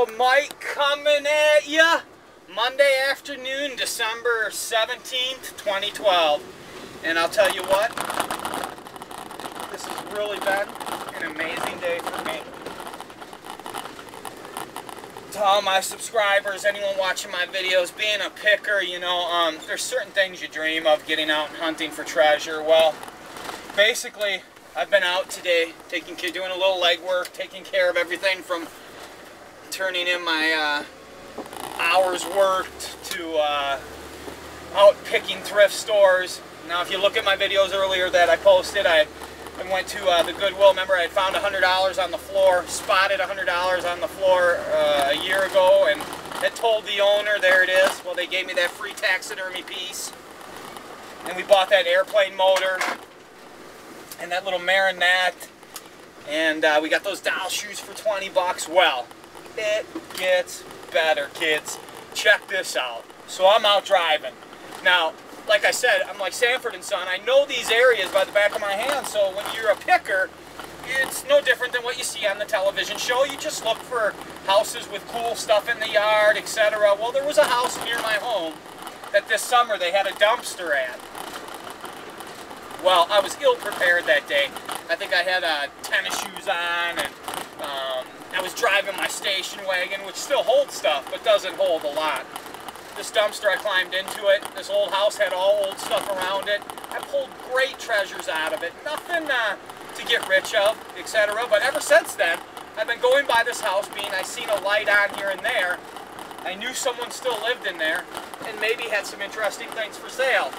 Yo, Mike coming at ya. Monday afternoon, December 17th, 2012. And I'll tell you what, this has really been an amazing day for me. To all my subscribers, anyone watching my videos, being a picker, you know, there's certain things you dream of, getting out and hunting for treasure. Well, basically, I've been out today, doing a little legwork, taking care of everything from turning in my hours worked to out picking thrift stores. Now, if you look at my videos earlier that I posted, I went to the Goodwill. Remember, I had found $100 on the floor, spotted $100 on the floor a year ago, and had told the owner, there it is. Well, they gave me that free taxidermy piece, and we bought that airplane motor and that little marionette, and we got those doll shoes for 20 bucks. Well, it gets better, kids. Check this out. So I'm out driving. Now, like I said, I'm like Sanford & Son. I know these areas by the back of my hand, so when you're a picker, it's no different than what you see on the television show. You just look for houses with cool stuff in the yard, etc. Well, there was a house near my home that this summer they had a dumpster at. Well, I was ill-prepared that day. I think I had tennis shoes on, and I was driving my station wagon, which still holds stuff, but doesn't hold a lot. This dumpster, I climbed into it. This old house had all old stuff around it. I pulled great treasures out of it. Nothing to get rich of, etc. But ever since then, I've been going by this house, I seen a light on here and there. I knew someone still lived in there, and maybe had some interesting things for sale.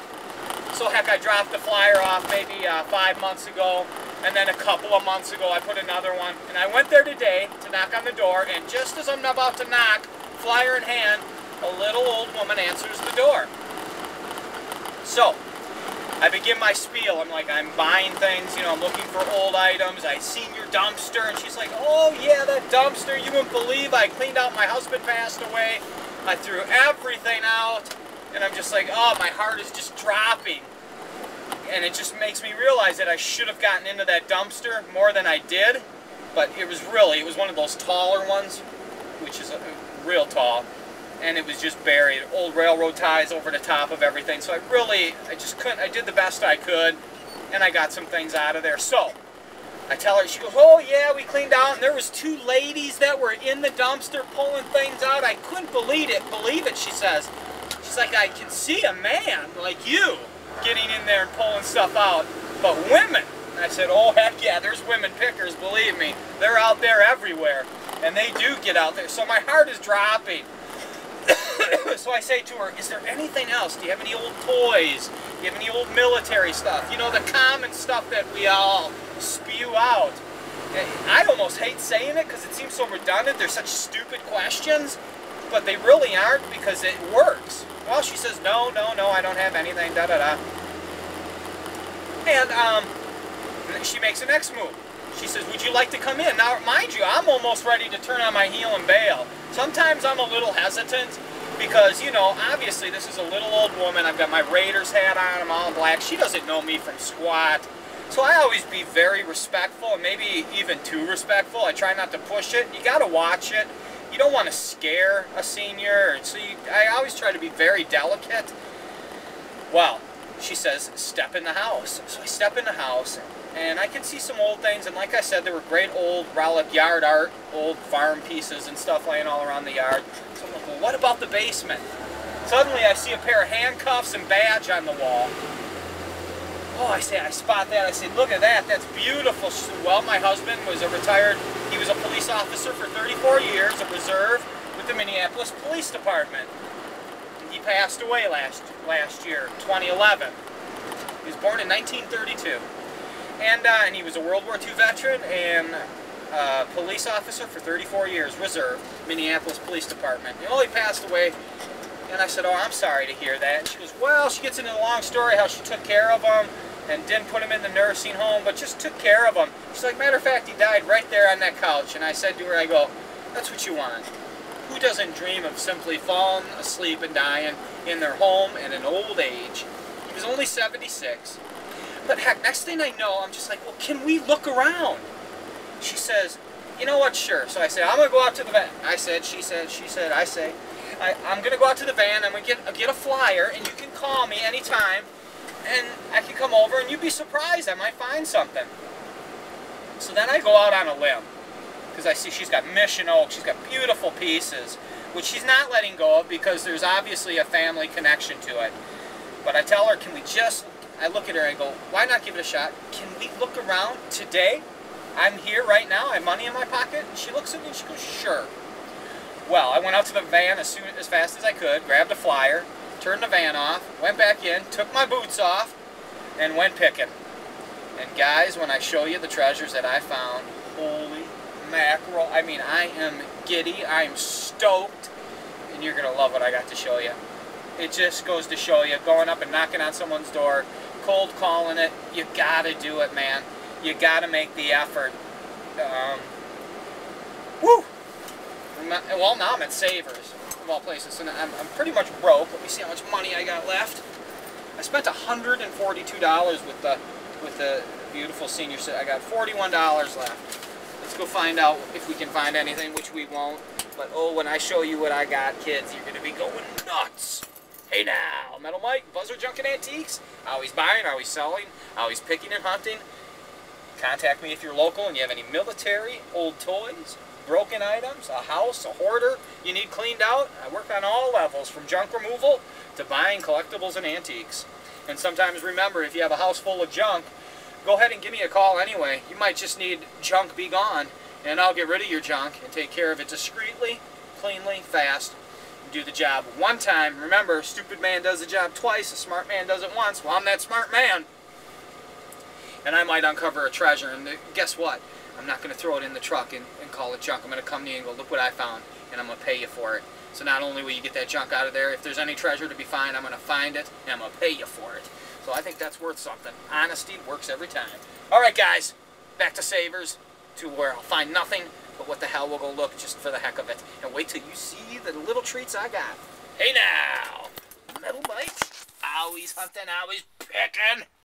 So heck, I dropped the flyer off maybe 5 months ago, and then a couple of months ago I put another one. And I went there today to knock on the door, and just as I'm about to knock, flyer in hand, a little old woman answers the door. So, I begin my spiel. I'm like, I'm buying things, you know, I'm looking for old items. I seen your dumpster, and she's like, oh yeah, that dumpster, you wouldn't believe I cleaned out, my husband passed away. I threw everything out, and I'm just like, oh, my heart is just dropping. And it just makes me realize that I should have gotten into that dumpster more than I did. But it was one of those taller ones, which is real tall. And it was just buried, old railroad ties over the top of everything. So I just couldn't, I did the best I could, and I got some things out of there. So, I tell her, she goes, oh yeah, we cleaned out, and there was 2 ladies that were in the dumpster pulling things out. I couldn't believe it, she says. She's like, I can see a man like you getting in there and pulling stuff out, but women. And I said, oh heck yeah, there's women pickers, believe me. They're out there everywhere, and they do get out there. So my heart is dropping. So I say to her, is there anything else? Do you have any old toys? Do you have any old military stuff? You know, the common stuff that we all spew out. I almost hate saying it because it seems so redundant. They're such stupid questions, but they really aren't because it works. Well, she says, no, I don't have anything, da-da-da. And she makes the next move. She says, would you like to come in? Now, mind you, I'm almost ready to turn on my heel and bail. Sometimes I'm a little hesitant because, you know, obviously this is a little old woman. I've got my Raiders hat on. I'm all in black. She doesn't know me from squat. So I always be very respectful, and maybe even too respectful. I try not to push it. You got to watch it. You don't want to scare a senior. So I always try to be very delicate. Well, she says, step in the house. So I step in the house, and I can see some old things, and like I said, there were great old relic yard art, old farm pieces and stuff laying all around the yard. So I'm like, well, what about the basement? Suddenly I see a pair of handcuffs and badge on the wall. Oh, I spot that. I say, look at that, that's beautiful. She said, well, my husband was he was a police officer for 34 years, a reserve with the Minneapolis Police Department. He passed away last year, 2011. He was born in 1932. And he was a World War II veteran and police officer for 34 years, reserve, Minneapolis Police Department. He only passed away, and I said, oh, I'm sorry to hear that. And she goes, well, she gets into the long story how she took care of him and didn't put him in the nursing home, but just took care of him. She's like, matter of fact, he died right there on that couch. And I said to her, I go, that's what you want. Who doesn't dream of simply falling asleep and dying in their home at an old age? He was only 76. But heck, next thing I know, I'm just like, well, can we look around? She says, you know what, sure. So I said, I'm going to go out to the van. I said, she said, I say. I'm going to go out to the van, I'm going to get a flyer, and you can call me anytime, and I can come over, and you'd be surprised. I might find something. So then I go out on a limb, because I see she's got mission oak, she's got beautiful pieces, which she's not letting go of because there's obviously a family connection to it. But I tell her, can we just, I look at her and I go, why not give it a shot? Can we look around today? I'm here right now, I have money in my pocket. And she looks at me and she goes, sure. Well, I went out to the van as fast as I could, grabbed a flyer, turned the van off, went back in, took my boots off, and went picking. And guys, when I show you the treasures that I found, holy mackerel, I mean, I am giddy, I am stoked, and you're going to love what I got to show you. It just goes to show you, going up and knocking on someone's door, cold calling it, you got to do it, man. You got to make the effort. Woo! Well, now I'm at Savers, of all places, and I'm pretty much broke. Let me see how much money I got left. I spent $142 with the beautiful senior set. I got $41 left. Let's go find out if we can find anything, which we won't. But oh, when I show you what I got, kids, you're going to be going nuts. Hey now, Metal Mike, Buzzard Junk and Antiques. Always buying, always selling, always picking and hunting. Contact me if you're local and you have any military, old toys, broken items, a house, a hoarder you need cleaned out. I work on all levels, from junk removal to buying collectibles and antiques. And sometimes remember, if you have a house full of junk, go ahead and give me a call anyway. You might just need junk be gone, and I'll get rid of your junk and take care of it discreetly, cleanly, fast, and do the job one time. Remember, stupid man does the job twice, a smart man does it once. Well, I'm that smart man. And I might uncover a treasure, and guess what? I'm not going to throw it in the truck and call it junk. I'm going to come to you and go, look what I found, and I'm going to pay you for it. So not only will you get that junk out of there, if there's any treasure to be found, I'm going to find it, and I'm going to pay you for it. So I think that's worth something. Honesty works every time. All right, guys, back to Savers, to where I'll find nothing, but what the hell, we'll go look just for the heck of it. And wait till you see the little treats I got. Hey now, Metal Mike, always hunting, always picking.